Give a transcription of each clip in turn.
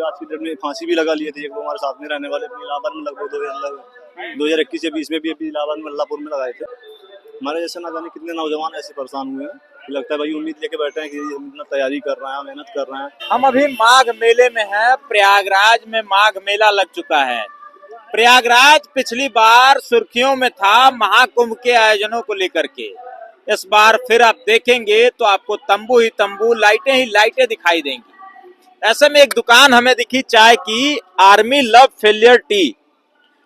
आज की डेट में फांसी भी लगा लिए थे एक लोग हमारे साथ में रहने वाले अपने इलाहाबाद में, लगभग 2021 या 20 में भी अभी इलाहाबाद में अल्लाहपुर में लगाए थे। हमारे जैसे ना जाने कितने नौजवान ऐसे परेशान हुए हैं, लगता है भाई उम्मीद लेके बैठे हैं कि हम इतना तैयारी कर रहे हैं, मेहनत कर रहे हैं। हम अभी माघ मेले में हैं। प्रयागराज में माघ मेला लग चुका है। प्रयागराज पिछली बार सुर्खियों में था महाकुंभ के आयोजनों को लेकर के। इस बार फिर आप देखेंगे तो आपको तंबू ही तंबू, लाइटें ही लाइटें दिखाई देंगी। ऐसे में एक दुकान हमें दिखी चाय की, आर्मी लव फेलियर टी।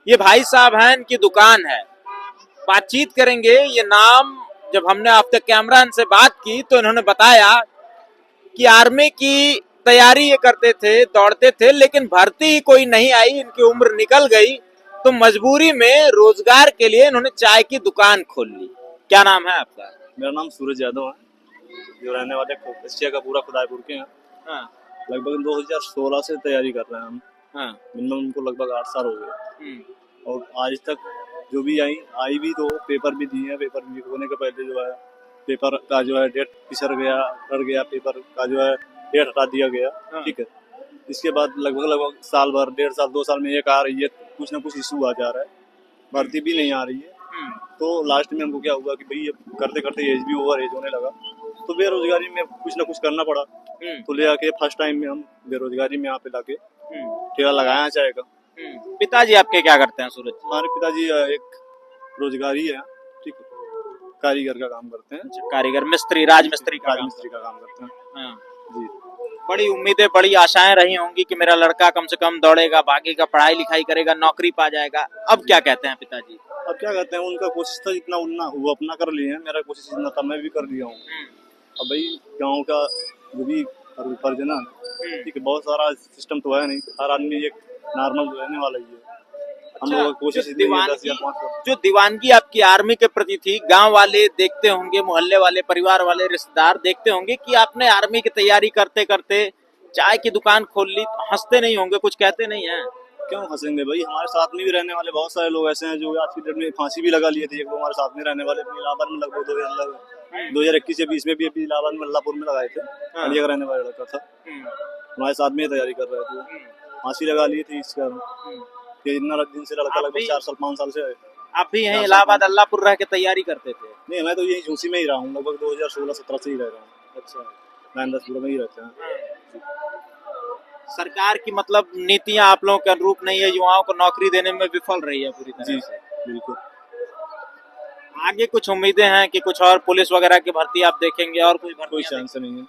ये भाई साहब हैं, इनकी दुकान है। बातचीत करेंगे। ये नाम जब हमने आफ्टर कैमरा इनसे बात की तो इन्होंने बताया कि आर्मी की तैयारी ये करते थे, दौड़ते थे, लेकिन भर्ती ही कोई नहीं आई, इनकी उम्र निकल गई तो मजबूरी में रोजगार के लिए इन्होंने चाय की दुकान खोल ली। क्या नाम है आपका? मेरा नाम सूरज यादव है, जो रहने वाले एशिया का पूरा खुदाईपुर के हैं। हाँ। लगभग 2016 से तैयारी कर रहे हैं हम। हाँ। मिनिमम उनको लगभग 8 साल हो गए और आज तक जो भी आई भी तो पेपर भी दिए हैं। पेपर लीक होने के पहले जो है पेपर का जो है डेट पिछड़ गया, कर गया, पेपर का जो है डेट हटा दिया गया। ठीक है, इसके बाद लगभग साल भर, 1.5 साल, 2 साल में एक आ रही है, कुछ ना कुछ इशू आ जा रहा है, भर्ती भी नहीं आ रही है। तो लास्ट में हमको क्या हुआ कि भाई करते करते एज भी ओवर एज होने लगा, तो बेरोजगारी में कुछ ना कुछ करना पड़ा। तो ले आके फर्स्ट टाइम में हम बेरोजगारी में यहाँ पे लाके ठेला लगाया चाय का। पिताजी आपके क्या करते हैं सूरज? हमारे पिताजी एक रोजगारी है, ठीक है, कारीगर का काम करते हैं। कारीगर, मिस्त्री, राजमिस्त्री का काम करते हैं। हाँ। जी। बड़ी उम्मीदें, बड़ी आशाएं रही होंगी कि मेरा लड़का कम से कम दौड़ेगा, भागेगा, पढ़ाई लिखाई करेगा, नौकरी पा जाएगा। अब क्या कहते हैं पिताजी? अब क्या कहते हैं, उनका कोशिश था जितना उतना वो अपना कर लिए हैं, मेरा कोशिश जितना था मैं भी कर लिया हूँ। अब भाई गाँव का जो भी फर्ज है ना, ठीक है, बहुत सारा सिस्टम तो है नहीं, हर आदमी एक नॉर्मल रहने वाला ही है। हम लोग कोशिश जो दीवानगी आपकी आर्मी के प्रति थी, गांव वाले देखते होंगे, मोहल्ले वाले, परिवार वाले, रिश्तेदार देखते होंगे कि आपने आर्मी की तैयारी करते करते चाय की दुकान खोल ली, तो हंसते नहीं होंगे, कुछ कहते नहीं है? क्यों हंसेंगे भाई, हमारे साथ में भी रहने वाले बहुत सारे लोग ऐसे हैं जो आज की डेट में फांसी भी लगा लिए थे एक लोग हमारे साथ में रहने वाले अपने इलाहाबाद में, लगभग 2021 या 20 में भी अभी इलाहाबाद में अल्लाहपुर में लगाए थे। अलीगढ़ रहने वाला लड़का था, हमारे साथ में तैयारी कर रहे थे, फांसी लगा लिए थे इसका। इतना दिन से लड़का लगभग 4 साल 5 साल से है। आप भी यहीं इलाहाबाद अल्लाहपुर रह के तैयारी करते थे? नहीं, मैं तो यही झूसी में ही रहा हूँ, लगभग 2016-17 से ही रह रहा हूँ। अच्छा, मैं में ही रहते हैं। सरकार की मतलब नीतियां आप लोगों के अनुरूप नहीं है, युवाओं को नौकरी देने में विफल रही है पूरी तरह से। बिल्कुल। आगे कुछ उम्मीदें हैं कि कुछ और पुलिस वगैरह की भर्ती आप देखेंगे और कुछ भर्ती? कोई चांस नहीं है।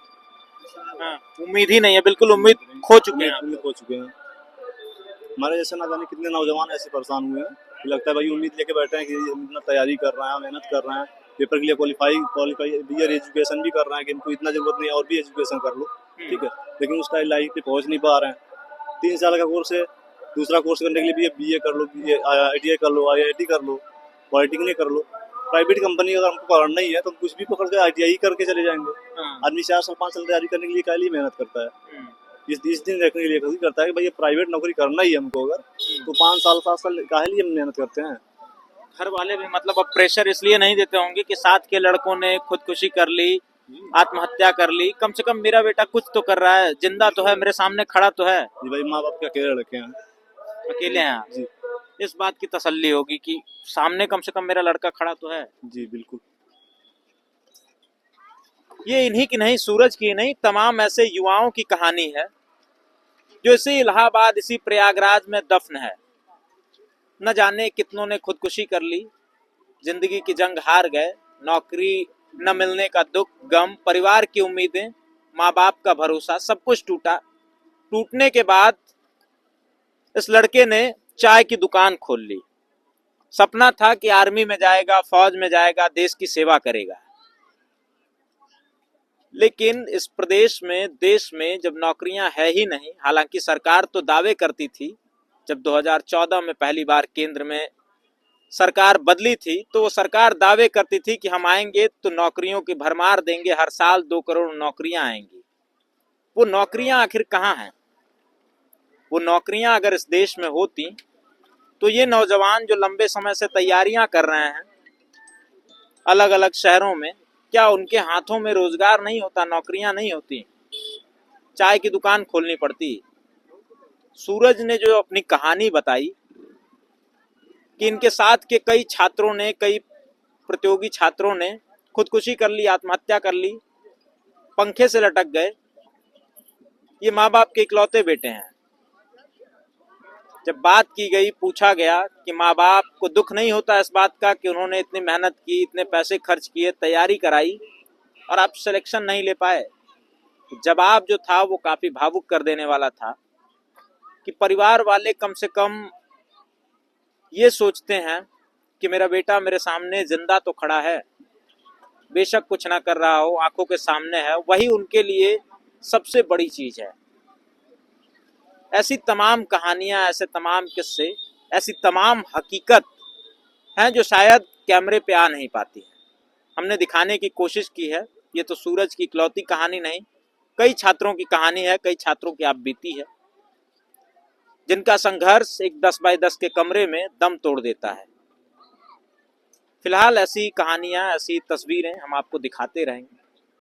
हाँ, उम्मीद ही नहीं है, बिल्कुल उम्मीद खो चुके हैं। हमारे जैसे ना जाने कितने नौजवान ऐसे परेशान हुए हैं, लगता है भाई उम्मीद लेके बैठे हैं कि हम इतना तैयारी कर रहे हैं, मेहनत कर रहे हैं, पेपर के लिए क्वालिफाई एजुकेशन भी कर रहे हैं कि हमको इतना जरूरत नहीं है और भी एजुकेशन कर लो, ठीक है, लेकिन उस लाइफ पे पहुंच नहीं पा रहे हैं। 3 साल का कोर्स है, दूसरा कोर्स करने के लिए BA कर लो, ITI कर लो, IIT कर लो, पॉलिटेक्निक कर लो। प्राइवेट कंपनी अगर हमको करना ही है तो हम कुछ भी पकड़ के ITI करके चले जाएंगे। आदमी 4 साल 5 साल तैयारी करने के लिए क्या लिए मेहनत करता है, इस दिन रखने के लिए कोशिश करता है कि भाई प्राइवेट नौकरी करना ही है हमको, अगर तो 5 साल 7 साल काहे लिए हम मेहनत करते हैं। घर वाले भी मतलब अब प्रेशर इसलिए नहीं देते होंगे कि साथ के लड़कों ने खुदकुशी कर ली, आत्महत्या कर ली, कम से कम मेरा बेटा कुछ तो कर रहा है, जिंदा तो है, मेरे सामने खड़ा तो है। जी भाई, माँ बाप के अकेले लड़के हैं, अकेले हैं जी। इस बात की तसल्ली होगी कि सामने कम से कम मेरा लड़का खड़ा तो है। जी बिल्कुल। ये इन्हीं की नहीं, सूरज की नहीं, तमाम ऐसे युवाओं की कहानी है जो इसी इलाहाबाद, इसी प्रयागराज में दफन है। न जाने कितनों ने खुदकुशी कर ली, जिंदगी की जंग हार गए, नौकरी न मिलने का दुख, गम, परिवार की उम्मीदें, माँ बाप का भरोसा, सब कुछ टूटा। टूटने के बाद इस लड़के ने चाय की दुकान खोल ली। सपना था कि आर्मी में जाएगा, फौज में जाएगा, देश की सेवा करेगा। लेकिन इस प्रदेश में, देश में जब नौकरियां है ही नहीं, हालांकि सरकार तो दावे करती थी, जब 2014 में पहली बार केंद्र में सरकार बदली थी तो वो सरकार दावे करती थी कि हम आएंगे तो नौकरियों की भरमार देंगे, हर साल 2 करोड़ नौकरियां आएंगी। वो नौकरियां आखिर कहाँ हैं? वो नौकरियां अगर इस देश में होती तो ये नौजवान जो लंबे समय से तैयारियां कर रहे हैं अलग अलग शहरों में, क्या उनके हाथों में रोजगार नहीं होता, नौकरियां नहीं होती, चाय की दुकान खोलनी पड़ती? सूरज ने जो अपनी कहानी बताई कि इनके साथ के कई छात्रों ने, कई प्रतियोगी छात्रों ने खुदकुशी कर ली, आत्महत्या कर ली, पंखे से लटक गए। ये माँ बाप के इकलौते बेटे हैं। जब बात की गई, पूछा गया कि माँ बाप को दुख नहीं होता इस बात का कि उन्होंने इतनी मेहनत की, इतने पैसे खर्च किए, तैयारी कराई और आप सिलेक्शन नहीं ले पाए। जवाब जो था वो काफी भावुक कर देने वाला था कि परिवार वाले कम से कम ये सोचते हैं कि मेरा बेटा मेरे सामने जिंदा तो खड़ा है, बेशक कुछ ना कर रहा हो, आंखों के सामने है, वही उनके लिए सबसे बड़ी चीज है। ऐसी तमाम कहानियां, ऐसे तमाम किस्से, ऐसी तमाम हकीकत हैं जो शायद कैमरे पे आ नहीं पाती है। हमने दिखाने की कोशिश की है। ये तो सूरज की इकलौती कहानी नहीं, कई छात्रों की कहानी है, कई छात्रों की आप बीती है, जिनका संघर्ष एक 10 बाय 10 के कमरे में दम तोड़ देता है। फिलहाल ऐसी कहानियां, ऐसी तस्वीरें हम आपको दिखाते रहेंगे।